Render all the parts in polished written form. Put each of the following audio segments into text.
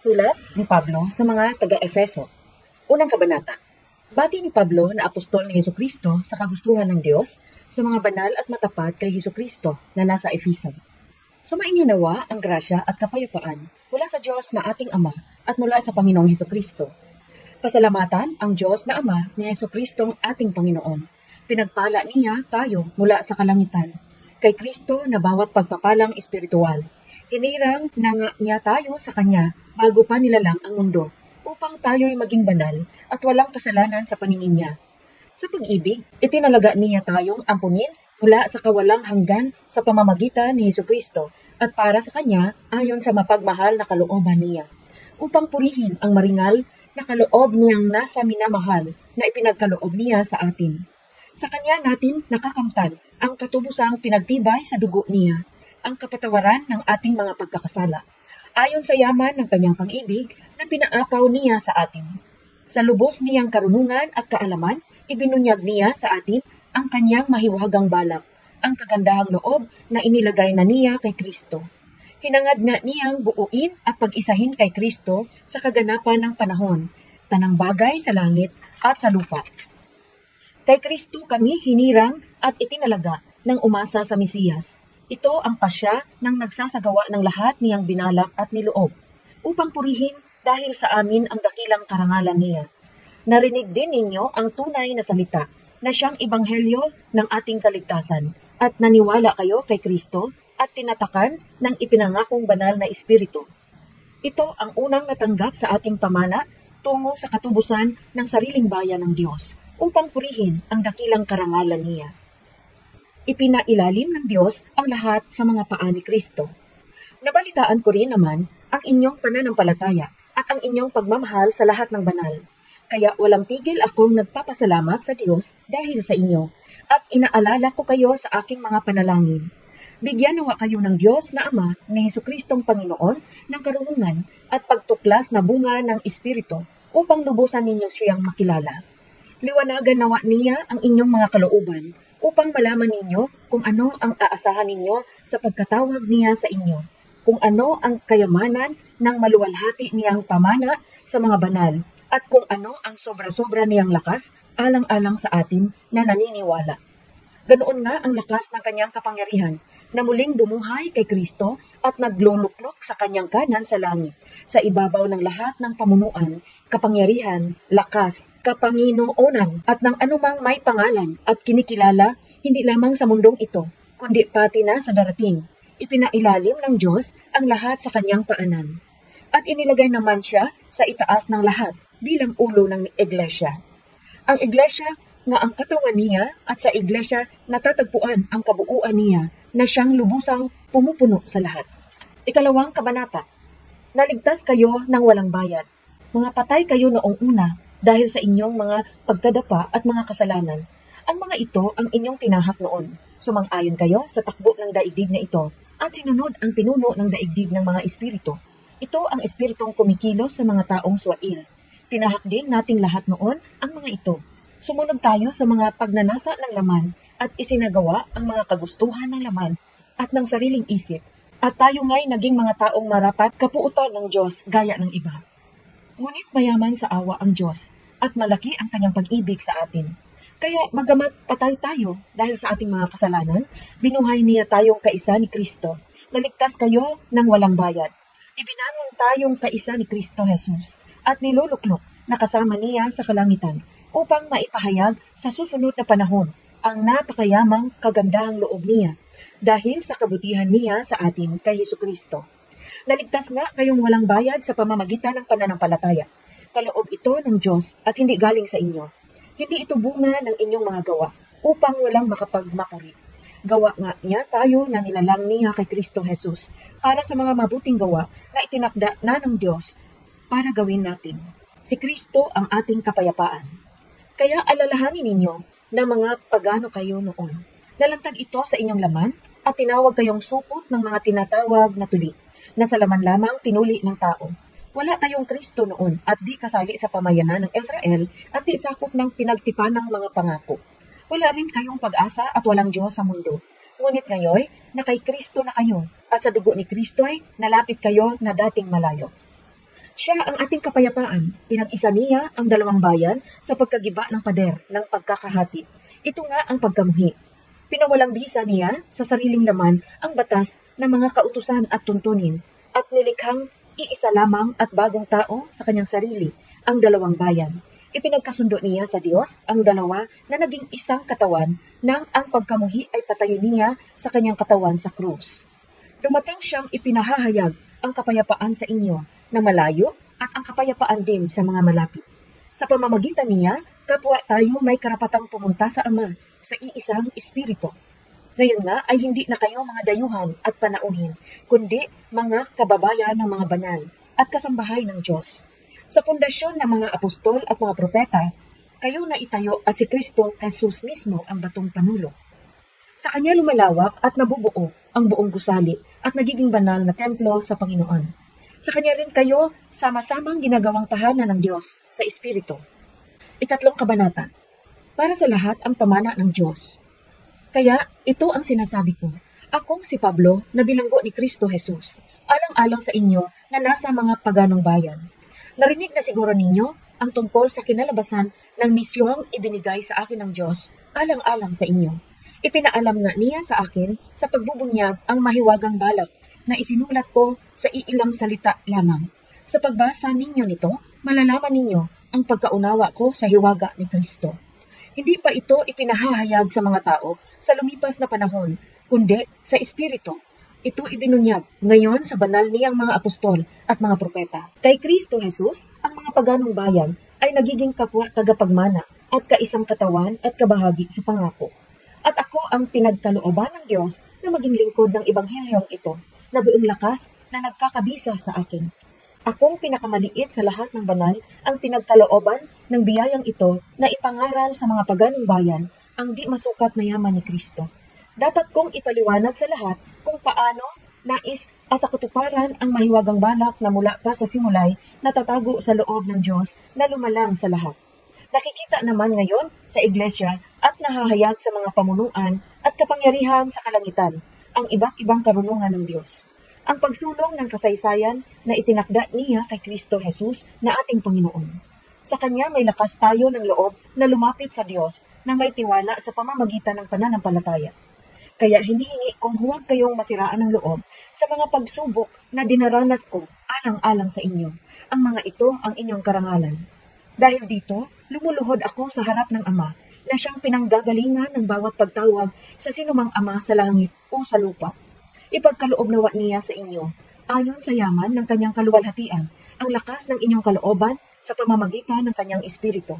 Sulat ni Pablo sa mga taga-Efeso. Unang kabanata. Bati ni Pablo na apostol ni Hesukristo sa kagustuhan ng Diyos sa mga banal at matapat kay Hesukristo na nasa Efeso. Sumainyo nawa ang grasya at kapayapaan mula sa Diyos na ating Ama at mula sa Panginoong Hesukristo. Pasalamatan ang Diyos na Ama ni Hesukristong ating Panginoon. Pinagpala niya tayo mula sa kalangitan kay Kristo na bawat pagpapalang espiritual. Hinirang na nga niya tayo sa Kanya bago pa nilalang ang mundo, upang tayo'y maging banal at walang kasalanan sa paningin niya. Sa pag-ibig, itinalaga niya tayong ampunin mula sa kawalang hanggan sa pamamagitan ni Hesukristo at para sa Kanya ayon sa mapagmahal na kalooban niya, upang purihin ang maringal na kaloob niyang nasa minamahal na ipinagkaloob niya sa atin. Sa Kanya natin nakakamtan ang katubusang pinagtibay sa dugo niya, ang kapatawaran ng ating mga pagkakasala, ayon sa yaman ng Kanyang pag-ibig na pinaapaw niya sa atin. Sa lubos niyang karunungan at kaalaman, ibinunyag niya sa atin ang Kanyang mahiwagang balak, ang kagandahang loob na inilagay na niya kay Kristo. Hinangad na niyang buuin at pag-isahin kay Kristo sa kaganapan ng panahon, tanang bagay sa langit at sa lupa. Kay Kristo kami hinirang at itinalaga ng umasa sa Mesiyas. Ito ang pasya ng nagsasagawa ng lahat niyang binalak at niloob, upang purihin dahil sa amin ang dakilang karangalan niya. Narinig din ninyo ang tunay na salita na siyang ebanghelyo ng ating kaligtasan, at naniwala kayo kay Kristo at tinatakan ng ipinangakong banal na Espiritu. Ito ang unang natanggap sa ating pamana tungo sa katubusan ng sariling bayan ng Diyos, upang purihin ang dakilang karangalan niya. Ipinailalim ng Diyos ang lahat sa mga paa ni Kristo. Nabalitaan ko rin naman ang inyong pananampalataya at ang inyong pagmamahal sa lahat ng banal. Kaya walang tigil akong nagpapasalamat sa Diyos dahil sa inyo, at inaalala ko kayo sa aking mga panalangin. Bigyan nawa kayo ng Diyos na Ama ni Hesukristong Panginoon ng karunungan at pagtuklas na bunga ng Espiritu upang lubusan ninyo siyang makilala. Liwanagan nawa niya ang inyong mga kalooban upang malaman ninyo kung ano ang aasahan ninyo sa pagkatawag niya sa inyo, kung ano ang kayamanan ng maluwalhati niyang pamana sa mga banal, at kung ano ang sobra-sobra niyang lakas alang-alang sa atin na naniniwala. Ganoon nga ang lakas ng kanyang kapangyarihan na muling bumuhay kay Kristo at nagluluklok sa kanyang kanan sa langit, sa ibabaw ng lahat ng pamunuan, kapangyarihan, lakas, kapanginoonan at ng anumang may pangalan at kinikilala hindi lamang sa mundong ito, kundi pati na sa darating. Ipinailalim ng Diyos ang lahat sa kanyang paanan. At inilagay naman siya sa itaas ng lahat bilang ulo ng iglesia. Ang iglesia nga ang katawan niya, at sa iglesia natatagpuan ang kabuuan niya na siyang lubusang pumupuno sa lahat. Ikalawang kabanata. Naligtas kayo ng walang bayad. Mga patay kayo noong una dahil sa inyong mga pagkadapa at mga kasalanan. Ang mga ito ang inyong tinahak noon. Sumang-ayon kayo sa takbo ng daigdig na ito at sinunod ang pinuno ng daigdig ng mga espiritu. Ito ang espiritong kumikilos sa mga taong swail. Tinahak din nating lahat noon ang mga ito. Sumunod tayo sa mga pagnanasa ng laman at isinagawa ang mga kagustuhan ng laman at ng sariling isip. At tayo nga'y naging mga taong marapat kapuutan ng Diyos gaya ng iba. Ngunit mayaman sa awa ang Diyos at malaki ang kanyang pag-ibig sa atin. Kaya magamat patay tayo dahil sa ating mga kasalanan, binuhay niya tayong kaisa ni Kristo. Naligtas kayo ng walang bayad. Ibinangon tayong kaisa ni Kristo Jesus at niluluklok na kasama niya sa kalangitan, upang maipahayag sa susunod na panahon ang napakayamang kagandahang loob niya dahil sa kabutihan niya sa atin kay Hesukristo. Naligtas nga kayong walang bayad sa pamamagitan ng pananampalataya. Kaloob ito ng Diyos at hindi galing sa inyo. Hindi ito bunga ng inyong mga gawa upang walang makapagmakuri. Gawa nga niya tayo na nilalang niya kay Kristo Jesus para sa mga mabuting gawa na itinakda na ng Diyos para gawin natin. Si Kristo ang ating kapayapaan. Kaya alalahanin ninyo na mga pagano kayo noon. Nalantag ito sa inyong laman at tinawag kayong supot ng mga tinatawag na tuli, na sa laman lamang tinuli ng tao. Wala kayong Kristo noon at di kasali sa pamayanan ng Israel at di sakop ng pinagtipan ng mga pangako. Wala rin kayong pag-asa at walang Diyos sa mundo. Ngunit ngayon, na kay Kristo na kayo at sa dugo ni Kristo ay nalapit kayo na dating malayo. Siya ang ating kapayapaan. Pinag-isa niya ang dalawang bayan sa pagkagiba ng pader ng pagkakahati. Ito nga ang pagkamuhi. Pinawalang bisa niya sa sariling laman ang batas ng mga kautusan at tuntunin at nilikhang iisa lamang at bagong tao sa kanyang sarili, ang dalawang bayan. Ipinagkasundo niya sa Diyos ang dalawa na naging isang katawan nang ang pagkamuhi ay patayin niya sa kanyang katawan sa krus. Dumating siyang ipinahahayag ang kapayapaan sa inyo na malayo at ang kapayapaan din sa mga malapit. Sa pamamagitan niya, kapwa tayo may karapatang pumunta sa Ama sa iisang Espiritu. Ngayon nga ay hindi na kayo mga dayuhan at panauhin, kundi mga kababayan ng mga banal at kasambahay ng Diyos. Sa pundasyon ng mga apostol at mga propeta, kayo na itayo at si Kristo Jesus mismo ang batong panulo. Sa kanya lumalawak at nabubuo ang buong gusali at nagiging banal na templo sa Panginoon. Sa kanya rin kayo sama-samang ginagawang tahanan ng Diyos sa Espiritu. Ikatlong kabanata. Para sa lahat ang pamana ng Diyos. Kaya ito ang sinasabi ko. Akong si Pablo na bilanggo ni Kristo Jesus, alang-alang sa inyo na nasa mga paganong bayan. Narinig na siguro ninyo ang tungkol sa kinalabasan ng misyong ibinigay sa akin ng Diyos alang-alang sa inyo. Ipinaalam nga niya sa akin sa pagbubunyag ang mahiwagang balak na isinulat ko sa iilang salita lamang. Sa pagbasa ninyo nito, malalaman ninyo ang pagkaunawa ko sa hiwaga ni Kristo. Hindi pa ito ipinahahayag sa mga tao sa lumipas na panahon, kundi sa Espiritu. Ito ibinunyag ngayon sa banal niyang mga apostol at mga propeta. Kay Kristo Jesus, ang mga paganong bayan ay nagiging kapwa tagapagmana at kaisang katawan at kabahagi sa pangako. At ako ang pinagkalooban ng Diyos na maging lingkod ng Ebanghelyong ito na buong lakas na nagkakabisa sa akin. Akong pinakamaliit sa lahat ng banal ang pinagkalooban ng biyayang ito na ipangaral sa mga paganong bayan ang di masukat na yaman ni Kristo. Dapat kong ipaliwanag sa lahat kung paano nais sa katuparan ang mahiwagang balak na mula pa sa simulay na tatago sa loob ng Diyos na lumalang sa lahat. Nakikita naman ngayon sa iglesia at nahahayag sa mga pamunuan at kapangyarihan sa kalangitan ang iba't ibang karunungan ng Diyos. Ang pagsulong ng kasaysayan na itinakda niya kay Kristo Jesus na ating Panginoon. Sa Kanya may lakas tayo ng loob na lumapit sa Diyos na may tiwala sa pamamagitan ng pananampalataya. Kaya hinihingi kong huwag kayong masiraan ng loob sa mga pagsubok na dinaranas ko alang-alang sa inyo. Ang mga ito ang inyong karangalan. Dahil dito, lumuluhod ako sa harap ng Ama na siyang pinanggagalingan ng bawat pagtawag sa sinumang ama sa langit o sa lupa. Ipagkaloob nawa niya sa inyo, ayon sa yaman ng kanyang kaluwalhatian, ang lakas ng inyong kalooban sa pamamagitan ng kanyang Espiritu.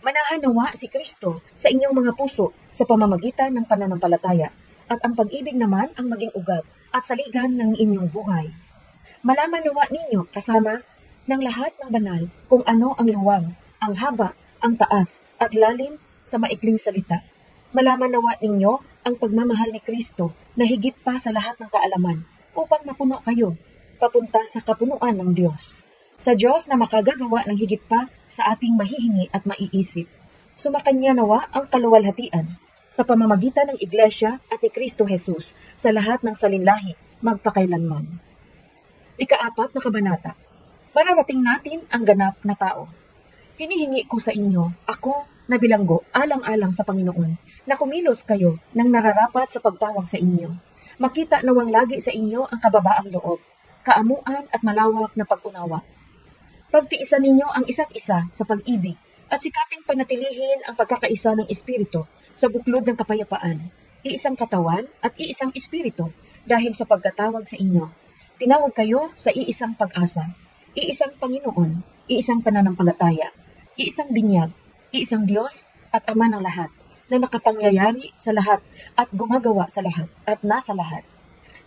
Manahan nawa si Kristo sa inyong mga puso sa pamamagitan ng pananampalataya, at ang pag-ibig naman ang maging ugat at saligan ng inyong buhay. Malaman nawa ninyo kasama ng lahat ng banal kung ano ang luwang, ang haba, ang taas, at lalim sa maikling salita. Malaman nawa ninyo ang pagmamahal ni Kristo na higit pa sa lahat ng kaalaman upang mapuno kayo papunta sa kapunuan ng Diyos. Sa Diyos na makagagawa ng higit pa sa ating mahihingi at maiisip. Sumakanya nawa ang kaluwalhatian sa pamamagitan ng Iglesia at ni Kristo Jesus sa lahat ng salinlahi magpakailanman. Ika-4 na kabanata. Mararating natin ang ganap na tao. Hinihingi ko sa inyo, ako na bilanggo alang-alang sa Panginoon, na kumilos kayo ng nararapat sa pagtawag sa inyo. Makita nawang lagi sa inyo ang kababaang loob, kaamuan at malawak na pag-unawa. Pagtiisan ninyo ang isa't isa sa pag-ibig at sikaping panatilihin ang pagkakaisa ng Espiritu sa buklod ng kapayapaan, iisang katawan at iisang Espiritu dahil sa pagkatawag sa inyo. Tinawag kayo sa iisang pag-asa, iisang Panginoon, iisang pananampalataya, iisang binyag, iisang Diyos at Ama ng lahat na nakapangyayari sa lahat at gumagawa sa lahat at nasa lahat.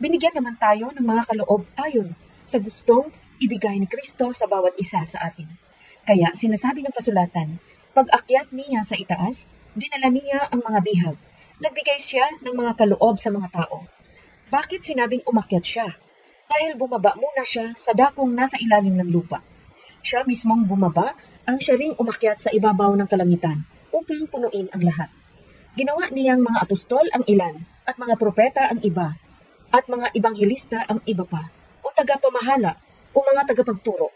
Binigyan naman tayo ng mga kaloob ayon sa gustong ibigay ni Kristo sa bawat isa sa atin. Kaya sinasabi ng kasulatan, pag-akyat niya sa itaas, dinala niya ang mga bihag. Nagbigay siya ng mga kaloob sa mga tao. Bakit sinabing umakyat siya? Dahil bumaba muna siya sa dakong nasa ilalim ng lupa. Siya mismong bumaba, ang siya ring umakyat sa ibabaw ng kalangitan upang punuin ang lahat. Ginawa niyang mga apostol ang ilan, at mga propeta ang iba, at mga ibanghilista ang iba pa, o tagapamahala, o o mga tagapagturo.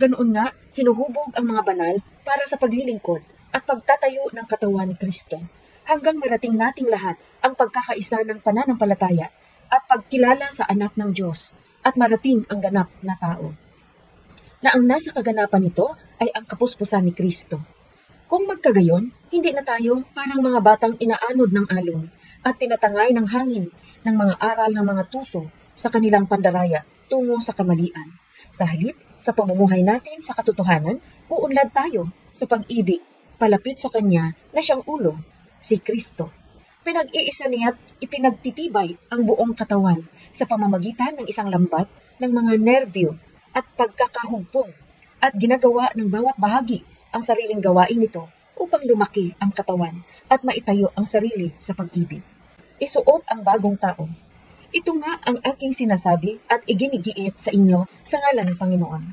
Ganoon nga, hinuhubog ang mga banal para sa paglilingkod at pagtatayo ng katawan ni Kristo, hanggang marating nating lahat ang pagkakaisa ng pananampalataya at pagkilala sa anak ng Diyos, at marating ang ganap na tao. Na ang nasa kaganapan nito ay ang kapuspusan ni Kristo. Kung magkagayon, hindi na tayo parang mga batang inaanod ng alon at tinatangay ng hangin ng mga aral ng mga tuso sa kanilang pandaraya tungo sa kamalian. Sa halip, sa pamumuhay natin sa katotohanan, uunlad tayo sa pag-ibig, palapit sa Kanya na siyang ulo, si Kristo. Pinag-iisa niya't ipinagtitibay ang buong katawan sa pamamagitan ng isang lambat ng mga nerbyo at pagkakahugpong, at ginagawa ng bawat bahagi ang sariling gawain nito upang lumaki ang katawan at maitayo ang sarili sa pag-ibig. Isuot ang bagong tao. Ito nga ang aking sinasabi at iginigiit sa inyo sa ngalan ng Panginoon.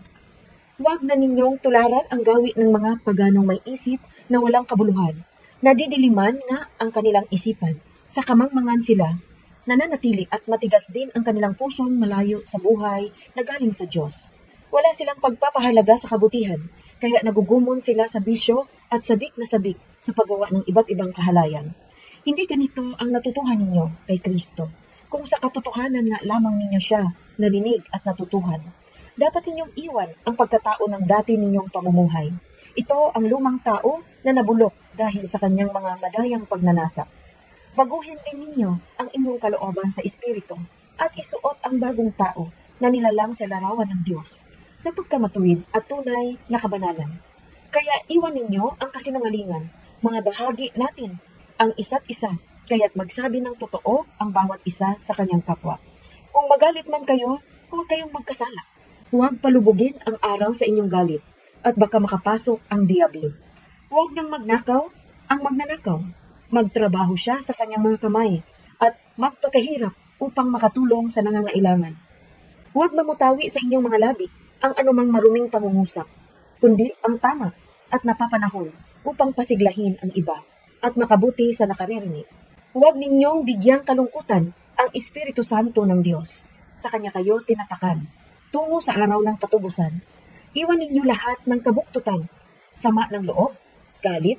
Huwag na ninyong tularan ang gawi ng mga paganong may isip na walang kabuluhan. Nadidiliman nga ang kanilang isipan, sa kamangmangan sila, nananatili at matigas din ang kanilang pusong malayo sa buhay na galing sa Diyos. Wala silang pagpapahalaga sa kabutihan, kaya nagugumon sila sa bisyo at sabik na sabik sa paggawa ng iba't ibang kahalayan. Hindi ganito ang natutuhan ninyo kay Kristo. Kung sa katotohanan nga lamang ninyo siya narinig at natutuhan, dapat ninyong iwan ang pagkatao ng dati ninyong pamumuhay. Ito ang lumang tao na nabulok dahil sa kanyang mga madayang pagnanasa. Baguhin din ninyo ang inyong kalooban sa Espiritu at isuot ang bagong tao na nilalang sa larawan ng Diyos, na pagkamatuwid at tunay na kabanalan. Kaya iwan ninyo ang kasinungalingan, mga bahagi natin, ang isa't isa, kaya't magsabi ng totoo ang bawat isa sa kanyang kapwa. Kung magalit man kayo, huwag kayong magkasala. Huwag palubugin ang araw sa inyong galit, at baka makapasok ang diablo. Huwag nang magnakaw ang magnanakaw. Magtrabaho siya sa kanyang mga kamay, at magpakahirap upang makatulong sa nangangailangan. Huwag mamutawi sa inyong mga labi ang anumang maruming pangungusap, kundi ang tama at napapanahon upang pasiglahin ang iba at makabuti sa nakaririnig. Huwag ninyong bigyang kalungkutan ang Espiritu Santo ng Diyos. Sa Kanya kayo tinatakan, tungo sa araw ng katubusan. Iwan ninyo lahat ng kabuktutan, sama ng loob, galit,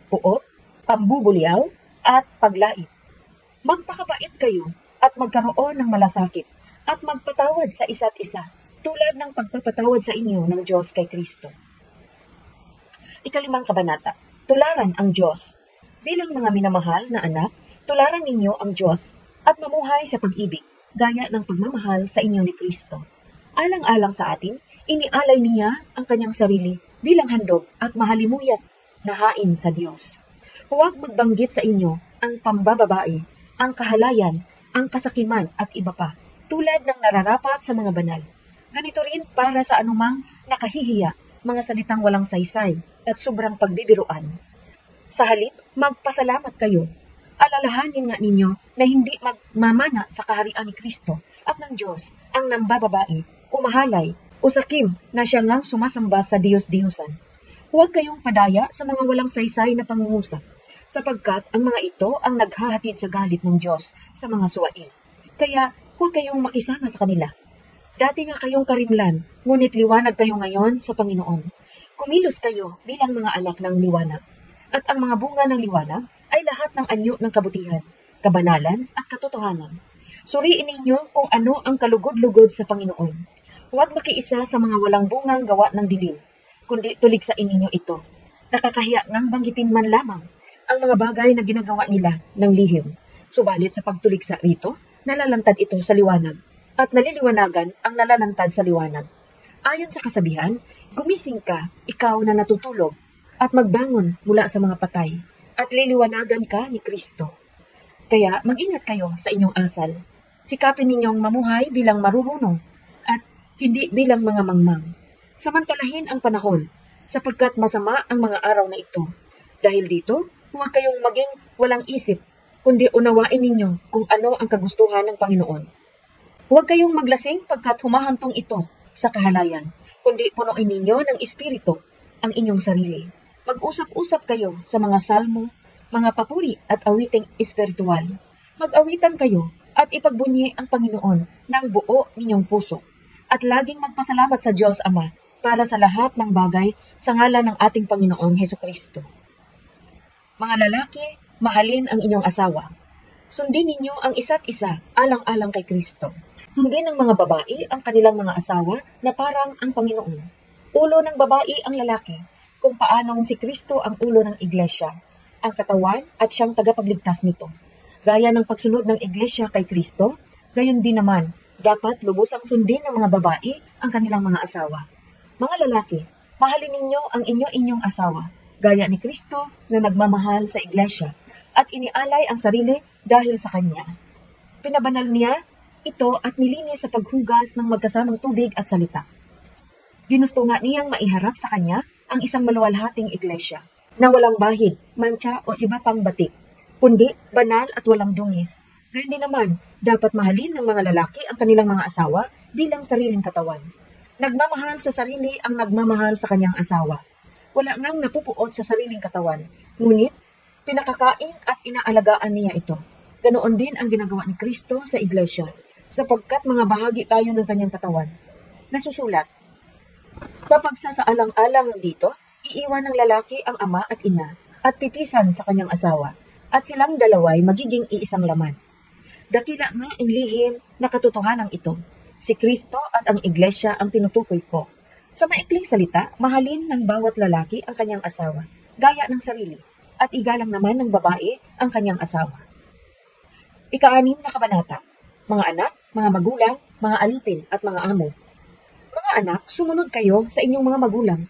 puot, pambubulyaw, at paglait. Magpakabait kayo at magkaroon ng malasakit at magpatawad sa isa't isa, tulad ng pagpapatawad sa inyo ng Diyos kay Kristo. 5 kabanata. Tularan ang Diyos. Bilang mga minamahal na anak, tularan ninyo ang Diyos at mamuhay sa pag-ibig, gaya ng pagmamahal sa inyo ni Kristo. Alang-alang sa atin, inialay niya ang kanyang sarili bilang handog at mahalimuyat na hain sa Diyos. Huwag magbanggit sa inyo ang pambababae, ang kahalayan, ang kasakiman at iba pa, tulad ng nararapat sa mga banal. Ganito rin para sa anumang nakahihiya, mga salitang walang saysay at sobrang pagbibiruan. Sa halip, magpasalamat kayo. Alalahanin nga ninyo na hindi magmamana sa kaharian ni Kristo at ng Diyos ang nambababae, umahalay, o sakim na siya ngang sumasamba sa Diyos-Diyosan. Huwag kayong padaya sa mga walang saysay na pangungusap, sapagkat ang mga ito ang naghahatid sa galit ng Diyos sa mga suwain. Kaya huwag kayong makisama sa kanila. Dati nga kayong karimlan, ngunit liwanag kayo ngayon sa Panginoon. Kumilos kayo bilang mga anak ng liwanag. At ang mga bunga ng liwanag ay lahat ng anyo ng kabutihan, kabanalan at katotohanan. Suriin ninyo kung ano ang kalugod-lugod sa Panginoon. Huwag makiisa sa mga walang bungang gawa ng dilim, kundi tuligsain ninyo ito. Nakakahiya ngang banggitin man lamang ang mga bagay na ginagawa nila ng lihim. Subalit sa pagtuligsa rito, nalalantad ito sa liwanag, at naliliwanagan ang nalalantad sa liwanag. Ayon sa kasabihan, gumising ka, ikaw na natutulog, at magbangon mula sa mga patay, at liliwanagan ka ni Kristo. Kaya mag-ingat kayo sa inyong asal. Sikapin ninyong mamuhay bilang marurunong, at hindi bilang mga mangmang. Samantalahin ang panahon, sapagkat masama ang mga araw na ito. Dahil dito, huwag kayong maging walang isip, kundi unawain ninyo kung ano ang kagustuhan ng Panginoon. Huwag kayong maglasing pagkat humahantong ito sa kahalayan, kundi punuin ninyo ng Espiritu ang inyong sarili. Mag-usap-usap kayo sa mga salmo, mga papuri at awiting espiritual. Mag-awitan kayo at ipagbunyi ang Panginoon ng buo ninyong puso. at laging magpasalamat sa Diyos Ama para sa lahat ng bagay sa ngalan ng ating Panginoong Hesukristo. Mga lalaki, mahalin ang inyong asawa. Sundin ninyo ang isa't isa alang-alang kay Kristo. Hindi ng mga babae ang kanilang mga asawa na parang ang Panginoon. Ulo ng babae ang lalaki, kung paanong si Kristo ang ulo ng iglesia, ang katawan at siyang tagapagligtas nito. Gaya ng pagsunod ng iglesia kay Kristo, gayon din naman, dapat lubusang sundin ng mga babae ang kanilang mga asawa. Mga lalaki, mahalin ninyo ang inyo-inyong asawa, gaya ni Kristo na nagmamahal sa iglesia at inialay ang sarili dahil sa Kanya. Pinabanal niya ito at nilinis sa paghugas ng magkasamang tubig at salita. Ginusto nga niyang maiharap sa Kanya ang isang maluwalhating iglesia na walang bahid, mantsa o iba pang batik, kundi banal at walang dungis. Gayun din naman, dapat mahalin ng mga lalaki ang kanilang mga asawa bilang sariling katawan. Nagmamahal sa sarili ang nagmamahal sa kanyang asawa. Wala ngang napupuot sa sariling katawan, ngunit pinakakain at inaalagaan niya ito. Ganoon din ang ginagawa ni Kristo sa iglesia, sapagkat mga bahagi tayo ng kanyang katawan. Nasusulat, sa pagsasaalang-alang dito, iiwan ng lalaki ang ama at ina at titisan sa kanyang asawa, at silang dalaway magiging iisang laman. Dakila nga ang lihim na katotohanan ito. Si Kristo at ang iglesia ang tinutukoy ko. Sa maikling salita, mahalin ng bawat lalaki ang kanyang asawa, gaya ng sarili, at igalang naman ng babae ang kanyang asawa. Ika-6 na kabanata. Mga anak, mga magulang, mga alipin at mga amo. Mga anak, sumunod kayo sa inyong mga magulang.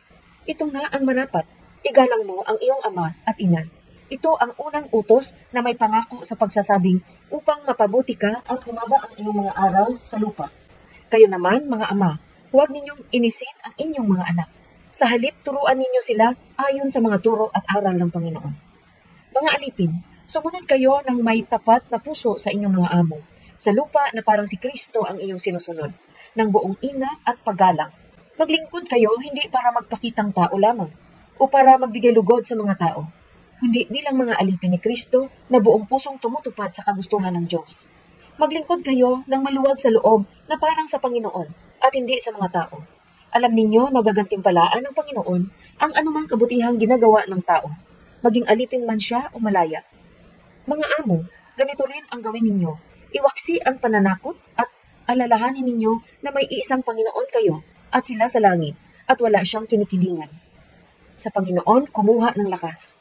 Ito nga ang marapat. Igalang mo ang iyong ama at ina. Ito ang unang utos na may pangako sa pagsasabing upang mapabuti ka at humaba ang iyong mga araw sa lupa. Kayo naman, mga ama, huwag ninyong inisin ang inyong mga anak. Sa halip, turuan ninyo sila ayon sa mga turo at aral ng Panginoon. Mga alipin, sumunod kayo ng may tapat na puso sa inyong mga amo, sa lupa na parang si Kristo ang inyong sinusunod, ng buong ingat at paggalang. Maglingkod kayo hindi para magpakitang tao lamang, o para magbigay lugod sa mga tao, kundi bilang mga alipin ni Kristo na buong pusong tumutupad sa kagustuhan ng Diyos. Maglingkod kayo ng maluwag sa loob na parang sa Panginoon at hindi sa mga tao. Alam ninyo na gagantimpalaan ng Panginoon ang anumang kabutihang ginagawa ng tao, maging alipin man siya o malaya. Mga amo, ganito rin ang gawin ninyo. Iwaksi ang pananakot at alalahanin ninyo na may iisang Panginoon kayo at sila sa langit at wala siyang kinikilingan. Sa Panginoon, kumuha ng lakas.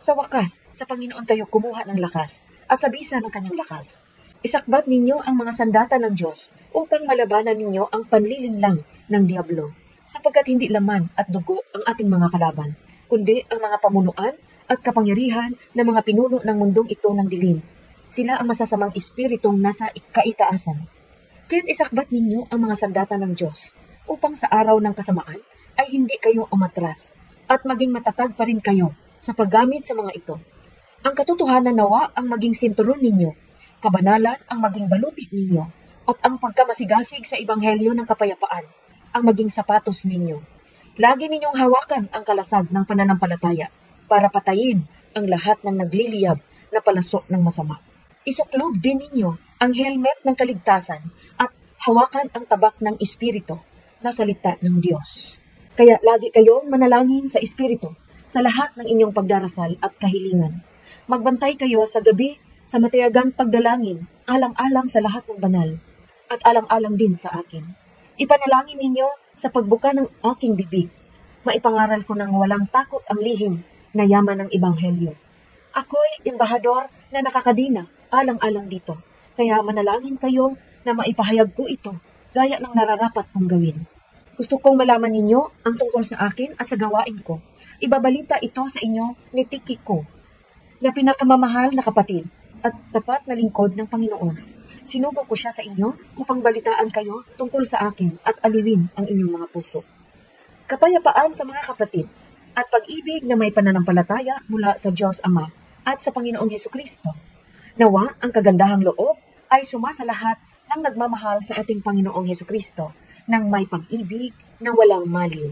Sa wakas, sa Panginoon kayo kumuha ng lakas at sa bisa ng kanyang lakas. Isakbat ninyo ang mga sandata ng Diyos upang malabanan ninyo ang panlilinlang ng diablo, sapagkat hindi laman at dugo ang ating mga kalaban, kundi ang mga pamunuan at kapangyarihan ng mga pinuno ng mundong ito ng dilim. Sila ang masasamang espiritong nasa kaitaasan. Kaya't isakbat ninyo ang mga sandata ng Diyos upang sa araw ng kasamaan ay hindi kayo umatras at maging matatag pa rin kayo sa paggamit sa mga ito. Ang katotohanan nawa ang maging sinturon ninyo, kabanalan ang maging baluti ninyo, at ang pagkamasigasig sa ebanghelyo ng kapayapaan ang maging sapatos ninyo. Lagi ninyong hawakan ang kalasag ng pananampalataya para patayin ang lahat ng nagliliyab na palasok ng masama. Isuklob din ninyo ang helmet ng kaligtasan at hawakan ang tabak ng Espiritu na salita ng Diyos. Kaya lagi kayong manalangin sa Espiritu sa lahat ng inyong pagdarasal at kahilingan. Magbantay kayo sa gabi sa matiyagang pagdalangin, alang-alang sa lahat ng banal, at alang-alang din sa akin. Ipanalangin ninyo sa pagbuka ng aking bibig. Maipangaral ko ng walang takot ang lihim na yaman ng ebanghelyo. Ako'y embahador na nakakadina, alang-alang dito. Kaya manalangin kayo na maipahayag ko ito, gaya ng nararapat kong gawin. Gusto kong malaman ninyo ang tungkol sa akin at sa gawain ko. Ibabalita ito sa inyo ni Tikiko, na pinakamamahal na kapatid at tapat na lingkod ng Panginoon. Sinugo ko siya sa inyo upang balitaan kayo tungkol sa akin at aliwin ang inyong mga puso. Kapayapaan sa mga kapatid at pag-ibig na may pananampalataya mula sa Diyos Ama at sa Panginoong Hesukristo. Nawa ang kagandahang loob ay sumasa lahat ng nagmamahal sa ating Panginoong Hesukristo ng may pag-ibig na walang maliw.